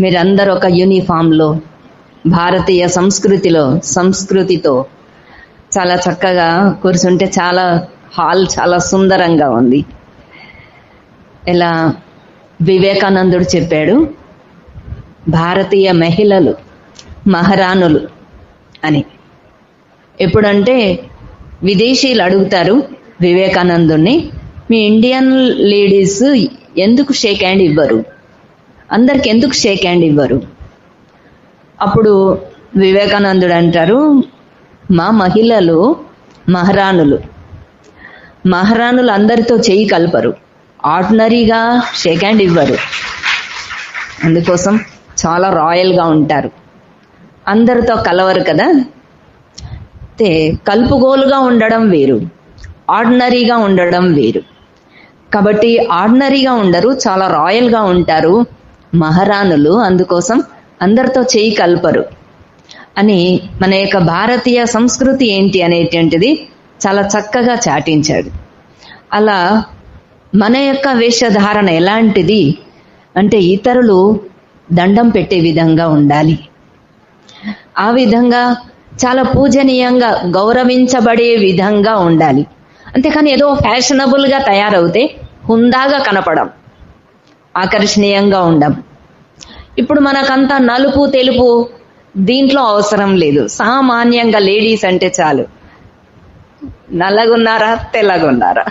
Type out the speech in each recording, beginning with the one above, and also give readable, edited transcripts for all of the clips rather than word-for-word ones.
మీరందరూ ఒక యూనిఫామ్లో భారతీయ సంస్కృతితో చాలా చక్కగా కూర్చుంటే హాల్ చాలా సుందరంగా ఉంది. ఇలా వివేకానందుడు చెప్పాడు, భారతీయ మహిళలు మహారాణులు అని. ఎప్పుడంటే విదేశీయులు అడుగుతారు వివేకానందుని, మీ ఇండియన్ లేడీస్ ఎందుకు షేక్ హ్యాండ్ ఇవ్వరు, అందరికి ఎందుకు షేక్ హ్యాండ్ ఇవ్వరు? అప్పుడు వివేకానందుడు అంటారు, మా మహిళలు మహారాణులు అందరితో చెయ్యి కలపరు, ఆర్డినరీగా షేక్ హ్యాండ్ ఇవ్వరు, అందుకోసం చాలా రాయల్గా ఉంటారు, అందరితో కలవరు కదా. కలుపుగోలుగా ఉండడం వేరు, ఆర్డినరీగా ఉండడం వేరు. కాబట్టి ఆర్డినరీగా ఉండరు, చాలా రాయల్గా ఉంటారు మహారాణులు, అందుకోసం అందరితో చెయ్యి కలపరు అని మన యొక్క భారతీయ సంస్కృతి ఏంటి అనేటువంటిది చాలా చక్కగా చాటించాడు. అలా మన యొక్క వేషధారణ ఎలాంటిది అంటే ఇతరులు దండం పెట్టే విధంగా ఉండాలి, ఆ విధంగా చాలా పూజనీయంగా గౌరవించబడే విధంగా ఉండాలి. అంతేకాని ఏదో ఫ్యాషనబుల్గా తయారవుతే హుందాగా కనపడం, ఆకర్షణీయంగా ఉండం. ఇప్పుడు మనకంతా నలుపు తెలుపు దీంట్లో అవసరం లేదు, సామాన్యంగా లేడీస్ అంటే చాలు, నల్లగున్నారా తెల్లగున్నారా,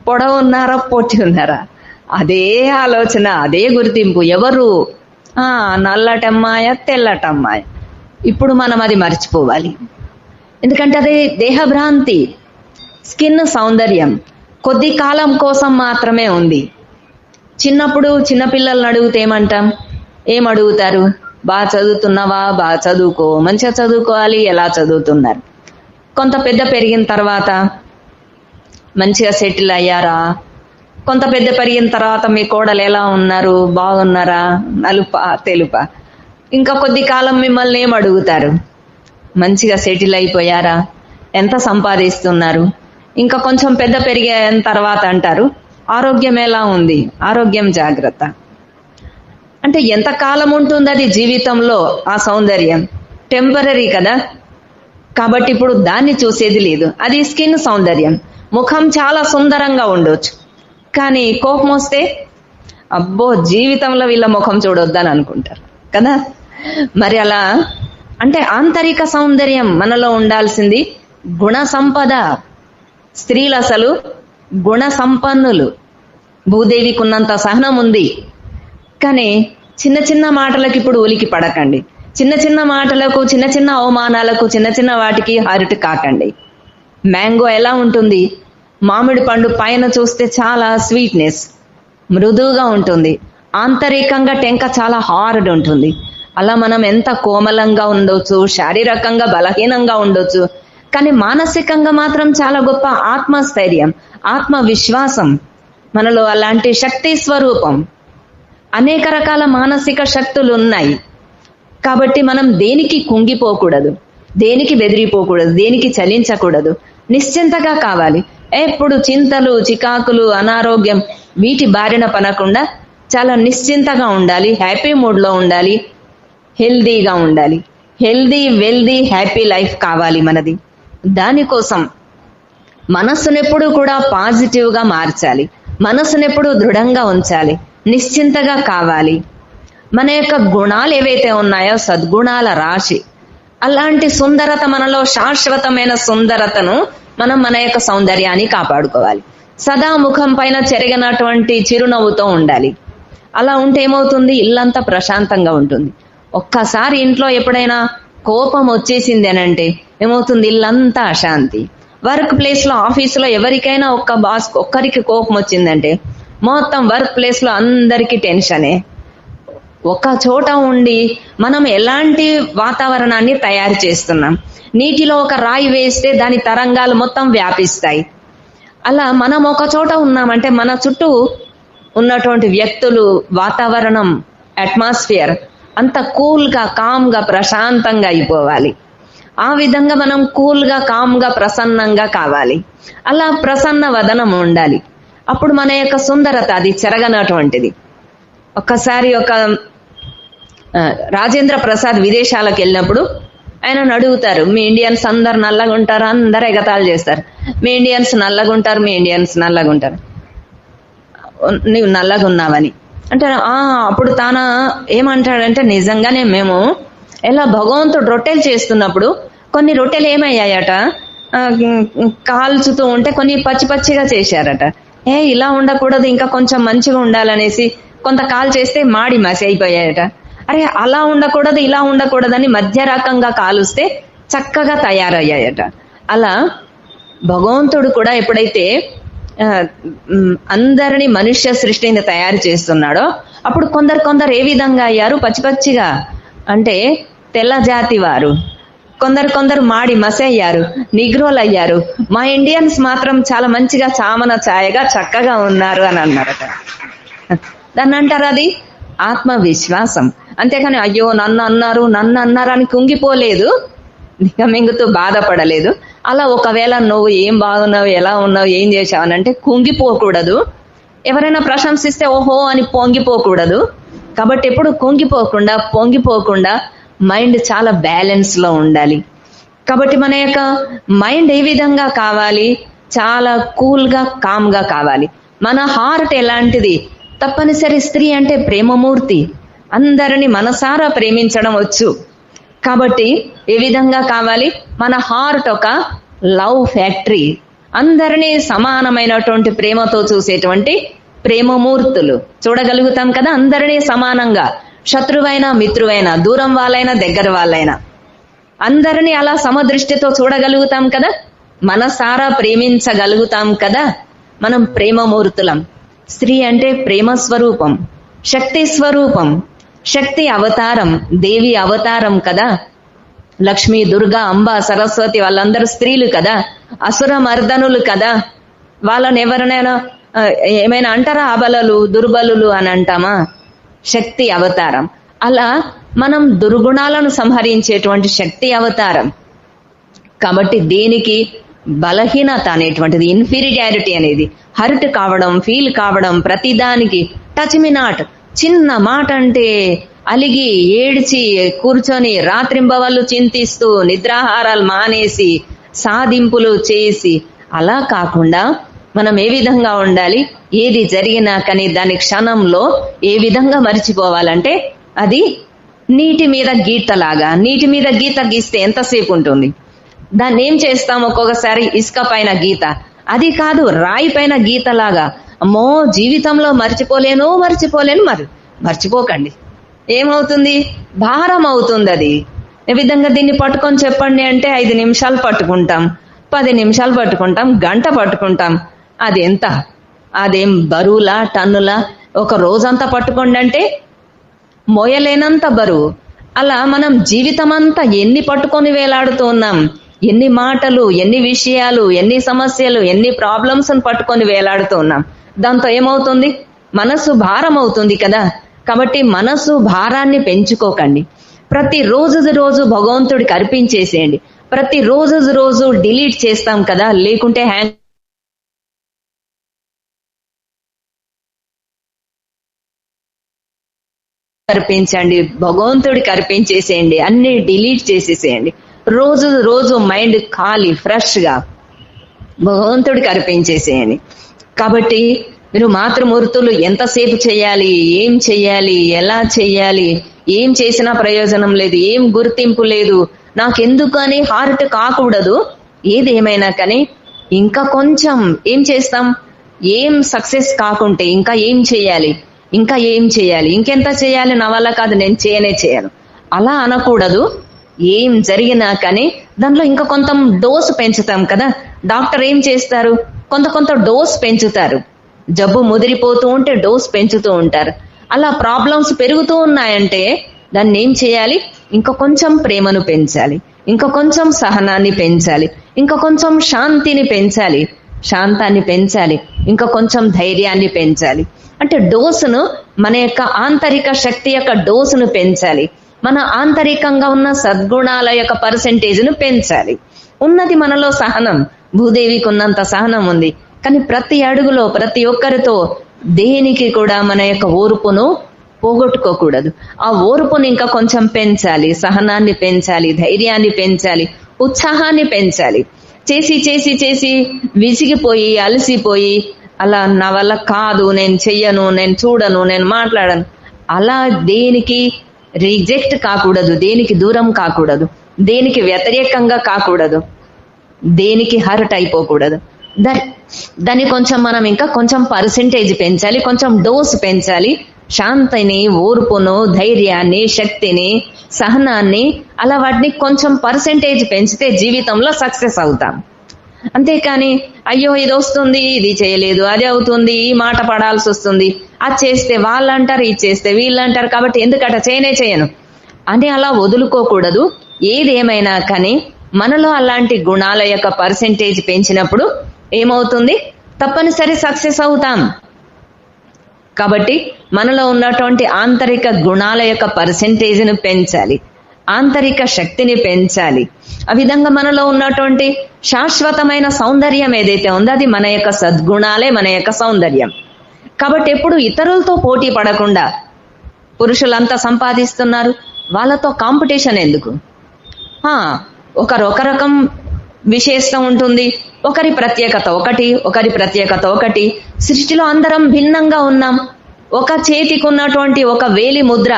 పొడవు ఉన్నారా పొట్టి ఉన్నారా, అదే ఆలోచన, అదే గుర్తింపు. ఎవరు నల్లటమ్మాయ తెల్లటమ్మాయ, ఇప్పుడు మనం అది మర్చిపోవాలి. ఎందుకంటే అది దేహభ్రాంతి. స్కిన్ సౌందర్యం కొద్ది కాలం కోసం మాత్రమే ఉంది. చిన్నప్పుడు చిన్నపిల్లల్ని అడిగితే ఏమడుగుతారు? బాగా చదువుతున్నావా, బాగా చదువుకో, మంచిగా చదువుకోవాలి, ఎలా చదువుతున్నారు. కొంత పెద్ద పెరిగిన తర్వాత మంచిగా సెటిల్ అయ్యారా, కొంత పెద్ద పెరిగిన తర్వాత మీ కోడలు ఎలా ఉన్నారు, బాగున్నారా, నలుపా తెలుపా. ఇంకా కొద్ది కాలం మిమ్మల్ని అడుగుతారు? మంచిగా సెటిల్ అయిపోయారా, ఎంత సంపాదిస్తున్నారు. ఇంకా కొంచెం పెద్ద పెరిగిన తర్వాత అంటారు, ఆరోగ్యం ఎలా ఉంది, ఆరోగ్యం జాగ్రత్త. అంటే ఎంతకాలం ఉంటుంది అది జీవితంలో? ఆ సౌందర్యం టెంపరరీ కదా. కాబట్టి ఇప్పుడు దాన్ని చూసేది లేదు. అది స్కిన్ సౌందర్యం. ముఖం చాలా సుందరంగా ఉండొచ్చు, కానీ కోపం వస్తే అబ్బో జీవితంలో వీళ్ళ ముఖం చూడొద్దని అనుకుంటారు కదా. మరి అలా అంటే ఆంతరిక సౌందర్యం మనలో ఉండాల్సింది గుణ సంపద. స్త్రీలు అసలు గుణ సంపన్నులు. భూదేవికి ఉన్నంత సహనం ఉంది. కానీ చిన్న చిన్న మాటలకు ఇప్పుడు ఉలికి పడకండి. చిన్న చిన్న మాటలకు, చిన్న చిన్న అవమానాలకు, చిన్న చిన్న వాటికి హర్ట్ కాకండి. మ్యాంగో ఎలా ఉంటుంది? మామిడి పండు పైన చూస్తే చాలా స్వీట్నెస్, మృదువుగా ఉంటుంది, ఆంతరికంగా టెంక చాలా హార్డ్ ఉంటుంది. అలా మనం ఎంత కోమలంగా ఉండొచ్చు, శారీరకంగా బలహీనంగా ఉండొచ్చు, కానీ మానసికంగా మాత్రం చాలా గొప్ప ఆత్మస్థైర్యం, ఆత్మవిశ్వాసం మనలో అలాంటి శక్తి స్వరూపం. అనేక రకాల మానసిక శక్తులు ఉన్నాయి. కాబట్టి మనం దేనికి కుంగిపోకూడదు, దేనికి బెదిరిపోకూడదు, దేనికి చలించకూడదు. నిశ్చింతగా కావాలి. ఎప్పుడు చింతలు, చికాకులు, అనారోగ్యం వీటి బారిన పడకుండా చాలా నిశ్చింతగా ఉండాలి, హ్యాపీ మూడ్లో ఉండాలి, హెల్దీగా ఉండాలి. హెల్దీ, వెల్దీ, హ్యాపీ లైఫ్ కావాలి మనది. దానికోసం మనస్సునెప్పుడు కూడా పాజిటివ్గా మార్చాలి, మనస్సునెప్పుడు దృఢంగా ఉంచాలి, నిశ్చింతగా కావాలి. మన యొక్క గుణాలు ఏవైతే ఉన్నాయో సద్గుణాల రాశి, అలాంటి సుందరత మనలో, శాశ్వతమైన సుందరతను మనం మన యొక్క సౌందర్యాన్ని కాపాడుకోవాలి. సదా ముఖం పైన చెరిగినటువంటి చిరునవ్వుతో ఉండాలి. అలా ఉంటే ఏమవుతుంది? ఇల్లంతా ప్రశాంతంగా ఉంటుంది. ఒక్కసారి ఇంట్లో ఎప్పుడైనా కోపం వచ్చేసింది అనంటే ఏమవుతుంది? ఇల్లంతా అశాంతి. వర్క్ ప్లేస్ లో, ఆఫీసులో ఎవరికైనా ఒక్కరికి కోపం వచ్చిందంటే మొత్తం వర్క్ ప్లేస్ లో అందరికీ టెన్షనే. ఒక చోట ఉండి మనం ఎలాంటి వాతావరణాన్ని తయారు చేస్తున్నాం? నీటిలో ఒక రాయి వేస్తే దాని తరంగాలు మొత్తం వ్యాపిస్తాయి. అలా మనం ఒక చోట ఉన్నామంటే మన చుట్టూ ఉన్నటువంటి వ్యక్తులు, వాతావరణం, అట్మాస్ఫియర్ అంత కూల్గా, కామ్గా, ప్రశాంతంగా అయిపోవాలి. ఆ విధంగా మనం కూల్గా, కామ్గా, ప్రసన్నంగా కావాలి. అలా ప్రసన్న వదనం ఉండాలి. అప్పుడు మన యొక్క సుందరత అది చెరగనటువంటిది. ఒక్కసారి ఒక రాజేంద్ర ప్రసాద్ విదేశాలకు వెళ్ళినప్పుడు ఆయన అడుగుతారు, మీ ఇండియన్స్ అందరు నల్లగా ఉంటారు, అందరు ఎగతాళి చేస్తారు, మీ ఇండియన్స్ నల్లగా ఉంటారు, మీ ఇండియన్స్ నల్లగా ఉంటారు, నీవు నల్లగా ఉన్నావని అంటే అప్పుడు తాను ఏమంటాడంటే, నిజంగానే మేము ఎలా భగవంతుడు రొట్టెలు చేస్తున్నప్పుడు కొన్ని రొట్టెలు ఏమయ్యాయట, కాల్చుతూ ఉంటే కొన్ని పచ్చి పచ్చిగా చేశారట. ఇలా ఉండకూడదు, ఇంకా కొంచెం మంచిగా ఉండాలనేసి కొంత కాల్ చేస్తే మాడి మసి అయిపోయాయట. అరే అలా ఉండకూడదు, ఇలా ఉండకూడదని మధ్య రకంగా కాలుస్తే చక్కగా తయారయ్యాయట. అలా భగవంతుడు కూడా ఎప్పుడైతే అందరినీ మనుష్య సృష్టిని తయారు చేస్తున్నాడో అప్పుడు కొందరు ఏ విధంగా అయ్యారు, పచ్చి పచ్చిగా అంటే తెల్ల జాతి వారు, కొందరు మాడి మసి అయ్యారు, నిగ్రోలు అయ్యారు. మా ఇండియన్స్ మాత్రం చాలా మంచిగా చామన ఛాయగా చక్కగా ఉన్నారు అని అన్నారట. దాన్ని అంటారు అది ఆత్మవిశ్వాసం. అంతేకాని అయ్యో నన్ను అన్నారు అని కుంగిపోలేదు, మింగుతూ బాధపడలేదు. అలా ఒకవేళ నువ్వు ఏం బాగున్నావు, ఎలా ఉన్నావు, ఏం చేశావు అని అంటే కుంగిపోకూడదు. ఎవరైనా ప్రశంసిస్తే ఓహో అని పొంగిపోకూడదు. కాబట్టి ఎప్పుడు పొంగిపోకుండా మైండ్ చాలా బ్యాలెన్స్ లో ఉండాలి. కాబట్టి మన యొక్క మైండ్ ఏ విధంగా కావాలి, చాలా కూల్ గా కామ్ గా కావాలి. మన హార్ట్ ఎలాంటిది, తప్పనిసరి స్త్రీ అంటే ప్రేమమూర్తి, అందరిని మనసారా ప్రేమించడం వచ్చు. కాబట్టి ఏ విధంగా కావాలి, మన హార్ట్ ఒక లవ్ ఫ్యాక్టరీ, అందరినీ సమానమైనటువంటి ప్రేమతో చూసేటువంటి ప్రేమమూర్తులు చూడగలుగుతాం కదా, అందరినీ సమానంగా, శత్రువైనా మిత్రువైనా, దూరం వాళ్ళైనా దగ్గర వాళ్ళైనా అందరినీ అలా సమదృష్టితో చూడగలుగుతాం కదా, మనసారా ప్రేమించగలుగుతాం కదా. మనం ప్రేమమూర్తులం. స్త్రీ అంటే ప్రేమ స్వరూపం, శక్తి స్వరూపం, శక్తి అవతారం, దేవి అవతారం కదా. లక్ష్మి, దుర్గా, అంబ, సరస్వతి వాళ్ళందరూ స్త్రీలు కదా, అసుర మర్దనులు కదా. వాళ్ళని ఎవరినైనా ఏమైనా అంటారా అబలలు, దుర్బలులు అని అంటామా? శక్తి అవతారం. అలా మనం దుర్గుణాలను సంహరించేటువంటి శక్తి అవతారం. కాబట్టి దేనికి బలహీనత అనేటువంటిది, ఇన్ఫీరియారిటీ అనేది, హర్ట్ కావడం, ఫీల్ కావడం, ప్రతిదానికి టచ్ మీ నాట్, చిన్న మాట అంటే అలిగి ఏడ్చి కూర్చొని రాత్రింబవళ్ళు చింతిస్తూ నిద్రాహారాలు మానేసి సాధింపులు చేసి అలా కాకుండా మనం ఏ విధంగా ఉండాలి, ఏది జరిగినా కానీ దాని క్షణంలో ఏ విధంగా మరిచిపోవాలంటే అది నీటి మీద గీతలాగా. నీటి మీద గీత గీస్తే ఎంతసేపు ఉంటుంది, దాన్ని ఏం చేస్తాం, ఒక్కొక్కసారి ఇసుక పైన గీత, అది కాదు రాయి పైన గీతలాగా. అమ్మో జీవితంలో మర్చిపోలేను మర్చిపోకండి. ఏమవుతుంది, భారం అవుతుంది. అది ఏ విధంగా దీన్ని పట్టుకొని చెప్పండి అంటే 5 నిమిషాలు పట్టుకుంటాం, 10 నిమిషాలు పట్టుకుంటాం, గంట పట్టుకుంటాం. అది ఎంత, అదేం బరువులా, టన్నులా? ఒక రోజంతా పట్టుకోండి అంటే మోయలేనంత బరువు. అలా మనం జీవితం అంతా ఎన్ని పట్టుకొని వేలాడుతూ ఉన్నాం, ఎన్ని మాటలు, ఎన్ని విషయాలు, ఎన్ని సమస్యలు, ఎన్ని ప్రాబ్లమ్స్ పట్టుకొని వేలాడుతూ ఉన్నాం. దాంతో ఏమవుతుంది, మనసు భారం అవుతుంది కదా. కాబట్టి మనసు భారాన్ని పెంచుకోకండి. ప్రతి రోజు భగవంతుడికి అర్పించేసేయండి. ప్రతి రోజు డిలీట్ చేస్తాం కదా, లేకుంటే హ్యాంగ్ అర్పించండి, భగవంతుడికి అర్పించేసేయండి, అన్ని డిలీట్ చేసేసేయండి. రోజు మైండ్ ఖాళీ ఫ్రెష్ గా భగవంతుడికి అర్పించేసేయండి. కాబట్టి మీరు మాతృమూర్తులు ఎంతసేపు చేయాలి, ఏం చెయ్యాలి, ఎలా చెయ్యాలి, ఏం చేసినా ప్రయోజనం లేదు, ఏం గుర్తింపు లేదు, నాకెందుకు అని హార్ట్ కాకూడదు. ఏదేమైనా కానీ ఇంకా కొంచెం ఏం చేస్తాం, ఏం సక్సెస్ కాకుంటే ఇంకా ఏం చేయాలి, ఇంకెంత చేయాలి, నా వల్ల కాదు, నేను చేయను అలా అనకూడదు. ఏం జరిగినా కానీ దాంట్లో ఇంకా కొంత డోసు పెంచుతాం కదా. డాక్టర్ ఏం చేస్తారు, కొంత డోస్ పెంచుతారు. జబ్బు ముదిరిపోతూ ఉంటే డోస్ పెంచుతూ ఉంటారు. అలా ప్రాబ్లమ్స్ పెరుగుతూ ఉన్నాయంటే దాన్ని ఏం చేయాలి, ఇంకా కొంచెం ప్రేమను పెంచాలి, ఇంకా కొంచెం సహనాన్ని పెంచాలి, ఇంకా కొంచెం శాంతిని పెంచాలి, శాంతాన్ని పెంచాలి, ఇంకా కొంచెం ధైర్యాన్ని పెంచాలి. అంటే డోసును, మన యొక్క ఆంతరిక శక్తి యొక్క డోసును పెంచాలి. మన ఆంతరికంగా ఉన్న సద్గుణాల యొక్క పర్సెంటేజ్ను పెంచాలి. ఉన్నది మనలో సహనం, భూదేవికి ఉన్నంత సహనం ఉంది. కానీ ప్రతి అడుగులో ప్రతి ఒక్కరితో దేనికి కూడా మన యొక్క ఓర్పును పోగొట్టుకోకూడదు. ఆ ఓర్పుని ఇంకా కొంచెం పెంచాలి, సహనాన్ని పెంచాలి, ధైర్యాన్ని పెంచాలి, ఉత్సాహాన్ని పెంచాలి. చేసి చేసి చేసి విసిగిపోయి అలసిపోయి అలా నా వల్ల కాదు, నేను చెయ్యను, నేను చూడను, నేను మాట్లాడను, అలా దేనికి రిజెక్ట్ కాకూడదు, దేనికి దూరం కాకూడదు, దేనికి వ్యతిరేకంగా కాకూడదు, దేనికి హర్ట్ అయిపోకూడదు. దాన్ని కొంచెం మనం ఇంకా కొంచెం పర్సెంటేజ్ పెంచాలి, కొంచెం డోస్ పెంచాలి. శాంతిని, ఓర్పును, ధైర్యాన్ని, శక్తిని, సహనాన్ని, అలా వాటిని కొంచెం పర్సెంటేజ్ పెంచితే జీవితంలో సక్సెస్ అవుతాం. అంతేకాని అయ్యో ఇది వస్తుంది, ఇది చేయలేదు, అది అవుతుంది, ఈ మాట పడాల్సి వస్తుంది, అది చేస్తే వాళ్ళు అంటారు, ఇది చేస్తే వీళ్ళు అంటారు, కాబట్టి ఎందుకట చేయను అని అలా వదులుకోకూడదు. ఏదేమైనా కానీ మనలో అలాంటి గుణాల యొక్క పర్సెంటేజ్ పెంచినప్పుడు ఏమవుతుంది, తప్పనిసరి సక్సెస్ అవుతాం. కాబట్టి మనలో ఉన్నటువంటి ఆంతరిక గుణాల యొక్క పర్సెంటేజ్ను పెంచాలి, ఆంతరిక శక్తిని పెంచాలి. ఆ విధంగా మనలో ఉన్నటువంటి శాశ్వతమైన సౌందర్యం ఏదైతే ఉందో అది మన యొక్క సద్గుణాలే, మన యొక్క సౌందర్యం. కాబట్టి ఎప్పుడు ఇతరులతో పోటీ పడకుండా, పురుషులంతా సంపాదిస్తున్నారు వాళ్ళతో కాంపిటీషన్ ఎందుకు, ఒక రకం విశేషం ఉంటుంది, ఒకరి ప్రత్యేకత ఒకటి, ఒకరి ప్రత్యేకత ఒకటి. సృష్టిలో అందరం భిన్నంగా ఉన్నాం. ఒక చేతికి ఉన్నటువంటి ఒక వేలి ముద్ర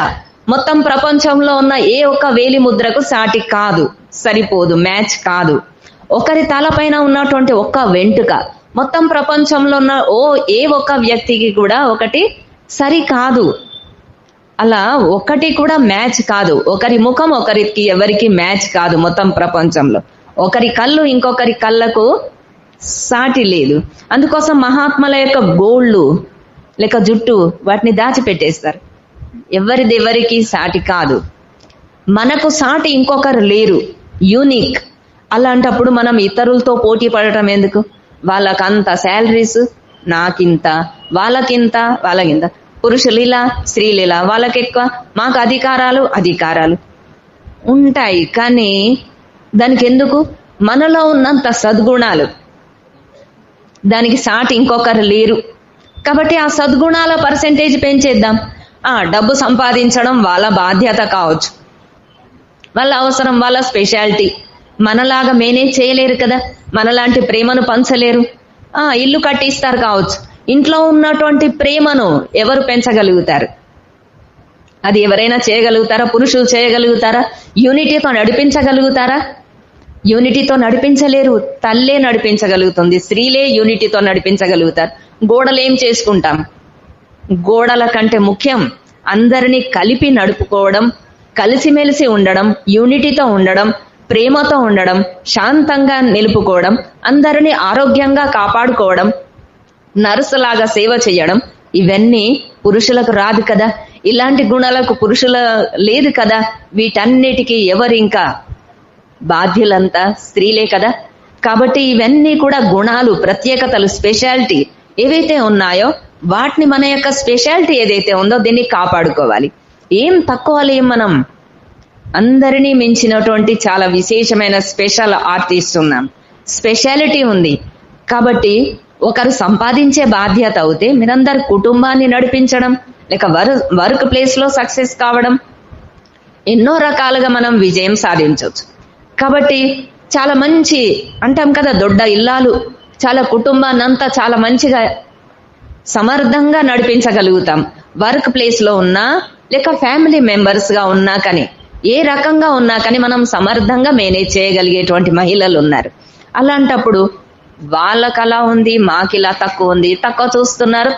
మొత్తం ప్రపంచంలో ఉన్న ఏ ఒక్క వేలి ముద్రకు సాటి కాదు, సరిపోదు, మ్యాచ్ కాదు. ఒకరి తలపైన ఉన్నటువంటి ఒక్క వెంట్రుక మొత్తం ప్రపంచంలో ఉన్న ఏ ఒక్క వ్యక్తికి కూడా ఒకటి సరి కాదు. అలా ఒకటి కూడా మ్యాచ్ కాదు. ఒకరి ముఖం ఒకరికి ఎవరికి మ్యాచ్ కాదు. మొత్తం ప్రపంచంలో ఒకరి కళ్ళు ఇంకొకరి కళ్ళకు సాటి లేదు. అందుకోసం మహాత్ముల యొక్క గోళ్ళు లేక జుట్టు వాటిని దాచిపెట్టేస్తారు. ఎవరికి సాటి కాదు. మనకు సాటి ఇంకొకరు లేరు, యూనిక్. అలాంటప్పుడు మనం ఇతరులతో పోటీ పడటం ఎందుకు? వాళ్ళకంత శాలరీస్, నాకింత, వాళ్ళకింత, పురుషులు ఇలా, స్త్రీలు ఇలా, వాళ్ళకెక్కువ, మాకు అధికారాలు ఉంటాయి. కానీ దానికి ఎందుకు? మనలో ఉన్నంత సద్గుణాలు దానికి సాటి ఇంకొకరు లేరు. కాబట్టి ఆ సద్గుణాల పర్సెంటేజ్ పెంచేద్దాం. డబ్బు సంపాదించడం వాళ్ళ బాధ్యత కావచ్చు, వాళ్ళ అవసరం, వాళ్ళ స్పెషాలిటీ. మనలాగా మేనేజ్ చేయలేరు కదా, మనలాంటి ప్రేమను పంచలేరు. ఇల్లు కట్టిస్తారు కావచ్చు, ఇంట్లో ఉన్నటువంటి ప్రేమను ఎవరు పెంచగలుగుతారు? అది ఎవరైనా చేయగలుగుతారా? పురుషులు చేయగలుగుతారా? యూనిటీతో నడిపించగలుగుతారా? యూనిటీతో నడిపించలేరు. తల్లే నడిపించగలుగుతుంది, స్త్రీలే యూనిటీతో నడిపించగలుగుతారు. గోడలు ఏం చేసుకుంటాం? గోడల కంటే ముఖ్యం అందరినీ కలిపి నడుపుకోవడం, కలిసిమెలిసి ఉండడం, యూనిటీతో ఉండడం, ప్రేమతో ఉండడం, శాంతంగా నిలుపుకోవడం, అందరినీ ఆరోగ్యంగా కాపాడుకోవడం, నర్సులాగా సేవ చేయడం. ఇవన్నీ పురుషులకు రాదు కదా. ఇలాంటి గుణాలకు పురుషుల లేదు కదా. వీటన్నిటికీ ఎవరు ఇంకా బాధ్యులంతా స్త్రీలే కదా. కాబట్టి ఇవన్నీ కూడా గుణాలు, ప్రత్యేకతలు, స్పెషాలిటీ ఏవైతే ఉన్నాయో వాటిని, మన యొక్క స్పెషాలిటీ ఏదైతే ఉందో దీన్ని కాపాడుకోవాలి. ఏం తక్కువ లేం మనం. అందరినీ మించినటువంటి చాలా విశేషమైన స్పెషల్ ఆర్టిస్ట్ ఉన్నాం, స్పెషాలిటీ ఉంది. కాబట్టి ఒకరు సంపాదించే బాధ్యత అవుతే మీరందరు కుటుంబాన్ని నడిపించడం, లేక వర్క్ ప్లేస్ లో సక్సెస్ కావడం, ఎన్నో రకాలుగా మనం విజయం సాధించవచ్చు. కాబట్టి చాలా మంచి అంటాం కదా, దొడ్డ ఇల్లాలు, చాలా కుటుంబాన్ని అంతా చాలా మంచిగా సమర్థంగా నడిపించగలుగుతాం. వర్క్ ప్లేస్ లో ఉన్నా లేక ఫ్యామిలీ మెంబర్స్ గా ఉన్నా కానీ, ఏ రకంగా ఉన్నా కానీ మనం సమర్థంగా మేనేజ్ చేయగలిగేటువంటి మహిళలు ఉన్నారు. అలాంటప్పుడు వాళ్ళకి అలా ఉంది, మాకిలా తక్కువ ఉంది, తక్కువ చూస్తున్నారు.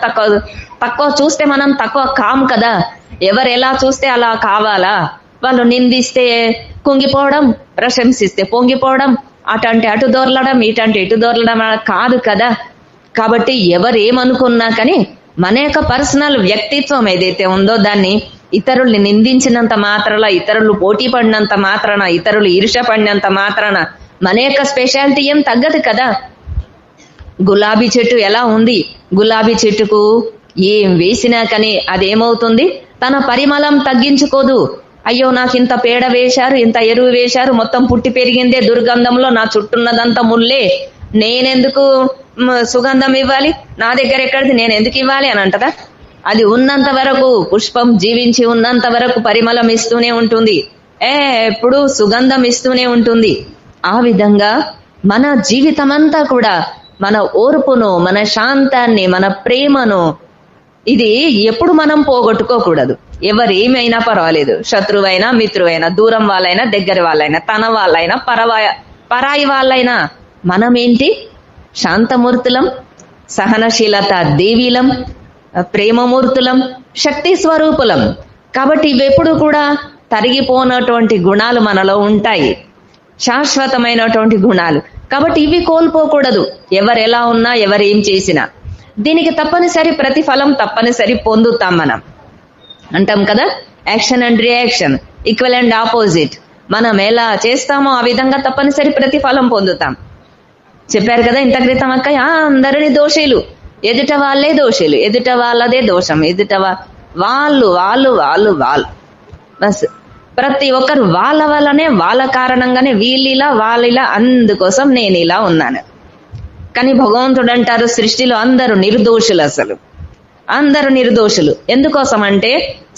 తక్కువ చూస్తే మనం తక్కువ కాము కదా. ఎవరు ఎలా చూస్తే అలా కావాలా? వాళ్ళు నిందిస్తే కుంగిపోవడం, ప్రశంసిస్తే పొంగిపోవడం, అటంటే అటు దొరలడం, ఇటంటే ఇటు దొరలడం కాదు కదా. కాబట్టి ఎవరు ఏమనుకున్నా కానీ మన యొక్క పర్సనల్ వ్యక్తిత్వం ఏదైతే ఉందో దాన్ని ఇతరుల్ని నిందించినంత మాత్రాన, ఇతరులు పోటీ పడినంత మాత్రాన, ఇతరులు ఈర్ష పడినంత మాత్రాన మన యొక్క స్పెషాలిటీ ఏం తగ్గదు కదా. గులాబీ చెట్టు ఎలా ఉంది? గులాబీ చెట్టుకు ఏం వేసినా కానీ అదేమవుతుంది? తన పరిమళం తగ్గించుకోదు. అయ్యో నాకు ఇంత పేడ వేశారు, ఇంత ఎరువు వేశారు, మొత్తం పుట్టి పెరిగిందే దుర్గంధంలో, నా చుట్టూన్నదంతా ముల్లే, నేనెందుకు సుగంధం ఇవ్వాలి? నా దగ్గర ఎక్కడిది, నేను ఎందుకు ఇవ్వాలి అని అంటదా? అది ఉన్నంత వరకు, పుష్పం జీవించి ఉన్నంత వరకు పరిమళం ఇస్తూనే ఉంటుంది, ఎప్పుడు సుగంధం ఇస్తూనే ఉంటుంది. ఆ విధంగా మన జీవితమంతా కూడా మన ఓర్పును, మన శాంతాన్ని, మన ప్రేమను ఇది ఎప్పుడు మనం పోగొట్టుకోకూడదు. ఎవరేమైనా పర్వాలేదు, శత్రువైనా మిత్రువైనా, దూరం వాళ్ళైనా దగ్గర వాళ్ళైనా, తన వాళ్ళైనా పరాయి వాళ్ళైనా, మనమేంటి శాంతమూర్తులం, సహనశీలత దేవీలం, ప్రేమమూర్తులం, శక్తి స్వరూపులం. కాబట్టి ఇవెప్పుడు కూడా తరిగిపోనటువంటి గుణాలు మనలో ఉంటాయి, శాశ్వతమైనటువంటి గుణాలు. కాబట్టి ఇవి కోల్పోకూడదు, ఎవరెలా ఉన్నా, ఎవరేం చేసినా. దీనికి తప్పనిసరి ప్రతిఫలం తప్పనిసరి పొందుతాం మనం. అంటాం కదా, action and reaction equal and opposite. మనం ఎలా చేస్తామో ఆ విధంగా తప్పనిసరి ప్రతిఫలం పొందుతాం. చెప్పారు కదా ఇంత క్రితం అక్క, అందరిని దోషులు, ఎదుట వాళ్ళే దోషులు, ఎదుట వాళ్ళదే దోషం, ఎదుట వాళ్ళు వాళ్ళు వాళ్ళు వాళ్ళు బస్. ప్రతి ఒక్కరు వాళ్ళ వల్లనే, వాళ్ళ కారణంగానే వీళ్ళిలా వాళ్ళిలా, అందుకోసం నేను ఇలా ఉన్నాను. కానీ భగవంతుడు అంటారు సృష్టిలో అందరూ నిర్దోషులు, అసలు అందరూ నిర్దోషులు. ఎందుకోసం అంటే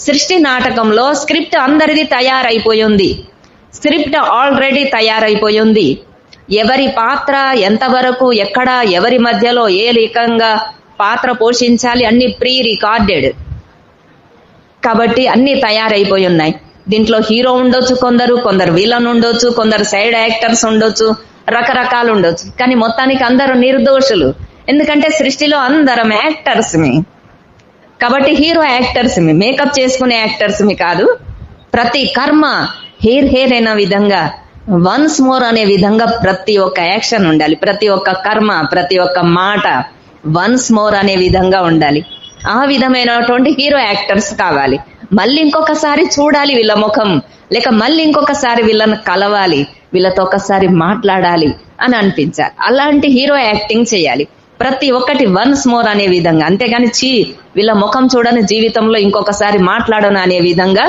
సృష్టి నాటకంలో స్క్రిప్ట్ అందరిది తయారైపోయింది, స్క్రిప్ట్ ఆల్రెడీ తయారైపోయింది. ఎవరి పాత్ర ఎంతవరకు, ఎక్కడ, ఎవరి మధ్యలో ఏ రకంగా పాత్ర పోషించాలి అన్ని ప్రీ రికార్డెడ్. కాబట్టి అన్ని తయారైపోయి ఉన్నాయి. దీంట్లో హీరో ఉండొచ్చు, కొందరు విలన్ ఉండొచ్చు, కొందరు సైడ్ యాక్టర్స్ ఉండొచ్చు, రకరకాలు ఉండొచ్చు. కానీ మొత్తానికి అందరూ నిర్దోషులు. ఎందుకంటే సృష్టిలో అందరం యాక్టర్స్ మీ. కాబట్టి హీరో యాక్టర్స్ మీ, మేకప్ చేసుకునే యాక్టర్స్ మీ కాదు. ప్రతి కర్మ హెయిర్ అనే విధంగా, వన్స్ మోర్ అనే విధంగా ప్రతి ఒక్క యాక్షన్ ఉండాలి, ప్రతి ఒక్క కర్మ, ప్రతి ఒక్క మాట వన్స్ మోర్ అనే విధంగా ఉండాలి. ఆ విధమైనటువంటి హీరో యాక్టర్స్ కావాలి. మళ్ళీ ఇంకొకసారి చూడాలి వీళ్ళ ముఖం, లేక మళ్ళీ ఇంకొకసారి వీళ్ళని కలవాలి, వీళ్ళతో ఒకసారి మాట్లాడాలి అని అనిపించాలి. అలాంటి హీరో యాక్టింగ్ చేయాలి ప్రతి ఒక్కటి వన్స్ మోర్ అనే విధంగా. అంతేగాని వీళ్ళ ముఖం చూడని జీవితంలో ఇంకొకసారి మాట్లాడను అనే విధంగా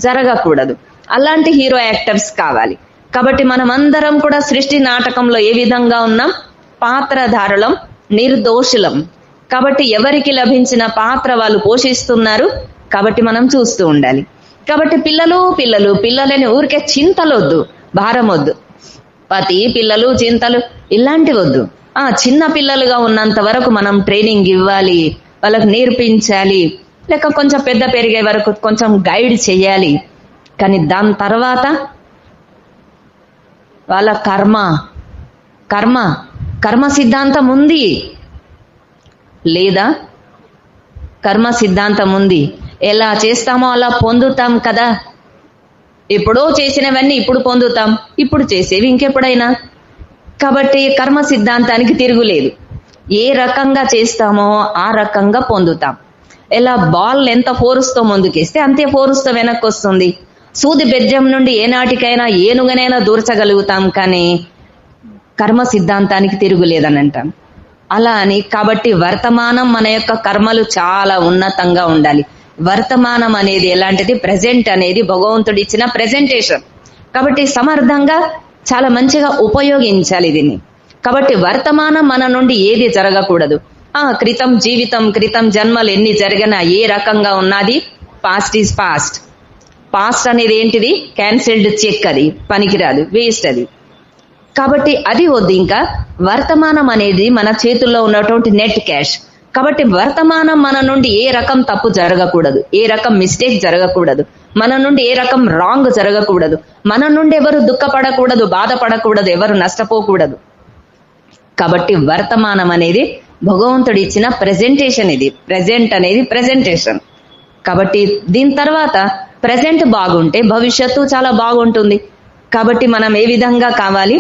జరగకూడదు. అలాంటి హీరో యాక్టర్స్ కావాలి. కాబట్టి మనం అందరం కూడా సృష్టి నాటకంలో ఏ విధంగా ఉన్నాం, పాత్రధారులం, నిర్దోషులం. కాబట్టి ఎవరికి లభించిన పాత్ర వాళ్ళు పోషిస్తున్నారు. కాబట్టి మనం చూస్తూ ఉండాలి. కాబట్టి పిల్లలని ఊరికే చింతలొద్దు, భారం వద్దు, పతి పిల్లలు చింతలు ఇలాంటివి వద్దు. చిన్న పిల్లలుగా ఉన్నంత వరకు మనం ట్రైనింగ్ ఇవ్వాలి, వాళ్ళకు నేర్పించాలి, లేక కొంచెం పెద్ద పెరిగే వరకు కొంచెం గైడ్ చేయాలి. కానీ దాని తర్వాత వాళ్ళ కర్మ సిద్ధాంతం ఉంది లేదా? కర్మ సిద్ధాంతం ఉంది. ఎలా చేస్తామో అలా పొందుతాం కదా. ఎప్పుడో చేసినవన్నీ ఇప్పుడు పొందుతాం, ఇప్పుడు చేసేవి ఇంకెప్పుడైనా. కాబట్టి కర్మ సిద్ధాంతానికి తిరుగులేదు. ఏ రకంగా చేస్తామో ఆ రకంగా పొందుతాం. ఎలా బాల్ ఎంత ఫోర్స్తో ముందుకేస్తే అంతే ఫోర్స్తో వెనక్కి వస్తుంది. సూది బెజ్జం నుండి ఏనాటికైనా ఏనుగనైనా దూర్చగలుగుతాం, కానీ కర్మ సిద్ధాంతానికి తిరుగులేదని అంటాం. అలా అని కాబట్టి వర్తమానం మన యొక్క కర్మలు చాలా ఉన్నతంగా ఉండాలి. వర్తమానం అనేది ఎలాంటిది? ప్రెజెంట్ అనేది భగవంతుడు ఇచ్చిన ప్రెజెంటేషన్. కాబట్టి సమర్థంగా చాలా మంచిగా ఉపయోగించాలి దీన్ని. కాబట్టి వర్తమానం మన నుండి ఏది జరగకూడదు. క్రితం జీవితం, క్రితం జన్మలు ఎన్ని జరిగినా ఏ రకంగా ఉన్నది, పాస్ట్ ఈజ్ పాస్ట్. పాస్ట్ అనేది ఏంటిది? క్యాన్సిల్డ్ చెక్, అది పనికిరాదు, వేస్ట్ అది. కాబట్టి అది వద్దు. ఇంకా వర్తమానం అనేది మన చేతుల్లో ఉన్నటువంటి నెట్ క్యాష్. కాబట్టి వర్తమానం మన నుండి ఏ రకం తప్పు జరగకూడదు, ఏ రకం మిస్టేక్ జరగకూడదు, మన నుండి ఏ రకం రాంగ్ జరగకూడదు, మన నుండి ఎవరు దుఃఖపడకూడదు, బాధపడకూడదు, ఎవరు నష్టపోకూడదు. కాబట్టి వర్తమానం అనేది భగవంతుడు ఇచ్చిన ప్రెజెంటేషన్. ఇది ప్రెజెంట్ అనేది ప్రెజెంటేషన్. కాబట్టి దీని తర్వాత ప్రెజెంట్ బాగుంటే భవిష్యత్తు చాలా బాగుంటుంది. కాబట్టి మనం ఏ విధంగా కావాలి?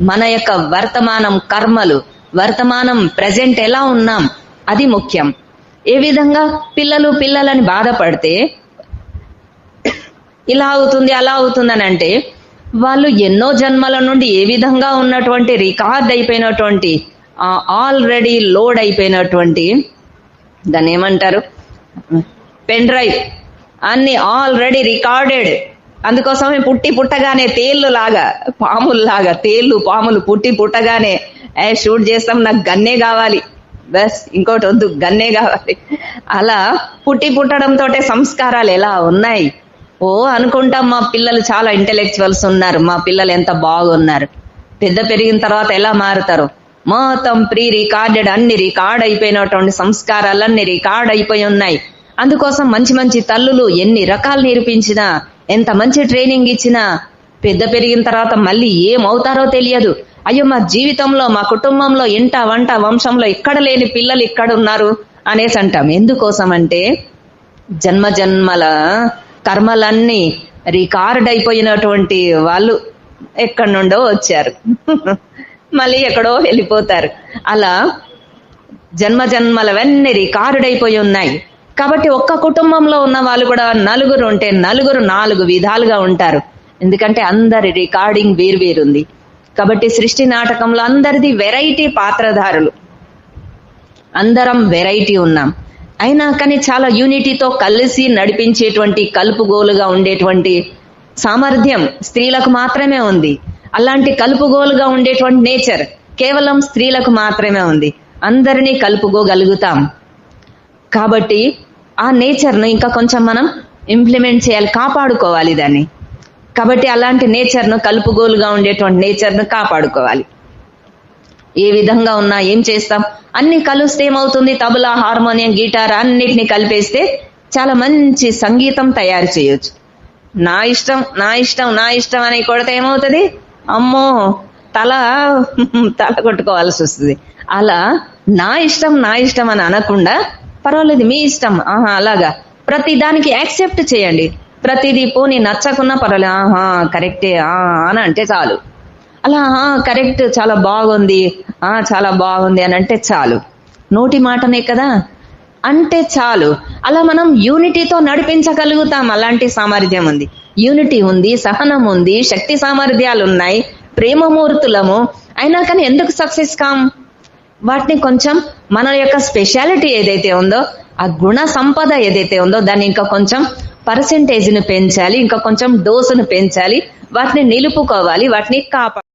మన యొక్క వర్తమానం కర్మలు, వర్తమానం ప్రెజెంట్ ఎలా ఉన్నాం అది ముఖ్యం. ఏ విధంగా పిల్లలని బాధపడితే ఇలా అవుతుంది అలా అవుతుందని అంటే వాళ్ళు ఎన్నో జన్మల నుండి ఏ విధంగా ఉన్నటువంటి రికార్డ్ అయిపోయినటువంటి, ఆల్రెడీ లోడ్ అయిపోయినటువంటి, దాన్ని ఏమంటారు, పెన్ డ్రైవ్, అన్ని ఆల్రెడీ రికార్డెడ్. అందుకోసమే పుట్టగానే తేళ్లులాగా, పాముల్లాగా, పాములు పుట్టగానే షూట్ చేస్తాం, నాకు గన్నే కావాలి, బస్ ఇంకోటి వద్దు, గన్నే కావాలి. అలా పుట్టడంతో సంస్కారాలు ఎలా ఉన్నాయి. ఓ అనుకుంటాం మా పిల్లలు చాలా ఇంటెలెక్చువల్స్ ఉన్నారు, మా పిల్లలు ఎంత బాగున్నారు. పెద్ద పెరిగిన తర్వాత ఎలా మారుతారు, మొత్తం ప్రీ రికార్డెడ్, అన్ని రికార్డ్ అయిపోయినటువంటి సంస్కారాలన్నీ రికార్డ్ అయిపోయి ఉన్నాయి. అందుకోసం మంచి మంచి తల్లులు ఎన్ని రకాలు నేర్పించినా, ఎంత మంచి ట్రైనింగ్ ఇచ్చినా, పెద్ద పెరిగిన తర్వాత మళ్ళీ ఏమవుతారో తెలియదు. అయ్యో మా జీవితంలో, మా కుటుంబంలో, ఇంట వంట వంశంలో ఇక్కడ లేని పిల్లలు ఇక్కడ ఉన్నారు అనేసి అంటాం. ఎందుకోసం అంటే జన్మ జన్మల కర్మలన్నీ రికార్డ్ అయిపోయినటువంటి వాళ్ళు ఎక్కడి నుండో వచ్చారు, మళ్ళీ ఎక్కడో వెళ్ళిపోతారు. అలా జన్మ జన్మలవన్నీ రికార్డ్ అయిపోయి ఉన్నాయి. కాబట్టి ఒక్క కుటుంబంలో ఉన్న వాళ్ళు కూడా నలుగురు ఉంటే నలుగురు 4 విధాలుగా ఉంటారు. ఎందుకంటే అందరి రికార్డింగ్ వేరువేరుంది. కాబట్టి సృష్టి నాటకంలో అందరిది వెరైటీ పాత్రధారులు, అందరం వెరైటీ ఉన్నాం. అయినా కానీ చాలా యూనిటీతో కలిసి నడిపించేటువంటి కలుపుగోలుగా ఉండేటువంటి సామర్థ్యం స్త్రీలకు మాత్రమే ఉంది. అలాంటి కలుపుగోలుగా ఉండేటువంటి నేచర్ కేవలం స్త్రీలకు మాత్రమే ఉంది. అందరినీ కలుపుకోగలుగుతాం. కాబట్టి ఆ నేచర్ను ఇంకా కొంచెం మనం ఇంప్లిమెంట్ చేయాలి, కాపాడుకోవాలి దాన్ని. కాబట్టి అలాంటి నేచర్ను, కలుపుగోలుగా ఉండేటువంటి నేచర్ను కాపాడుకోవాలి. ఏ విధంగా ఉన్నా ఏం చేస్తాం, అన్ని కలిస్తే ఏమవుతుంది, తబలా, హార్మోనియం, గిటార్ అన్నిటిని కలిపేస్తే చాలా మంచి సంగీతం తయారు చేయొచ్చు. నా ఇష్టం నా ఇష్టం నా ఇష్టం అని కొడితే ఏమవుతుంది, అమ్మో తల కొట్టుకోవాల్సి వస్తుంది. అలా నా ఇష్టం అని అనకుండా పర్వాలేదు మీ ఇష్టం, అలాగా ప్రతి దానికి యాక్సెప్ట్ చేయండి. ప్రతిదీ పోనీ నచ్చకున్నా పర్వాలేదు, కరెక్టే అని అంటే చాలు. అలా కరెక్ట్, చాలా బాగుంది, చాలా బాగుంది అని అంటే చాలు. నోటి మాటనే కదా అంటే చాలు. అలా మనం యూనిటీతో నడిపించగలుగుతాం. అలాంటి సామర్థ్యం ఉంది, యూనిటీ ఉంది, సహనం ఉంది, శక్తి సామర్థ్యాలు ఉన్నాయి, ప్రేమమూర్తులము. అయినా కానీ ఎందుకు సక్సెస్ కాం? వాటిని కొంచెం మన యొక్క స్పెషాలిటీ ఏదైతే ఉందో, ఆ గుణ సంపద ఏదైతే ఉందో దాన్ని ఇంకా కొంచెం పర్సెంటేజ్ను పెంచాలి, ఇంకా కొంచెం డోసును పెంచాలి, వాటిని నిలుపుకోవాలి, వాటిని కాపాడాలి.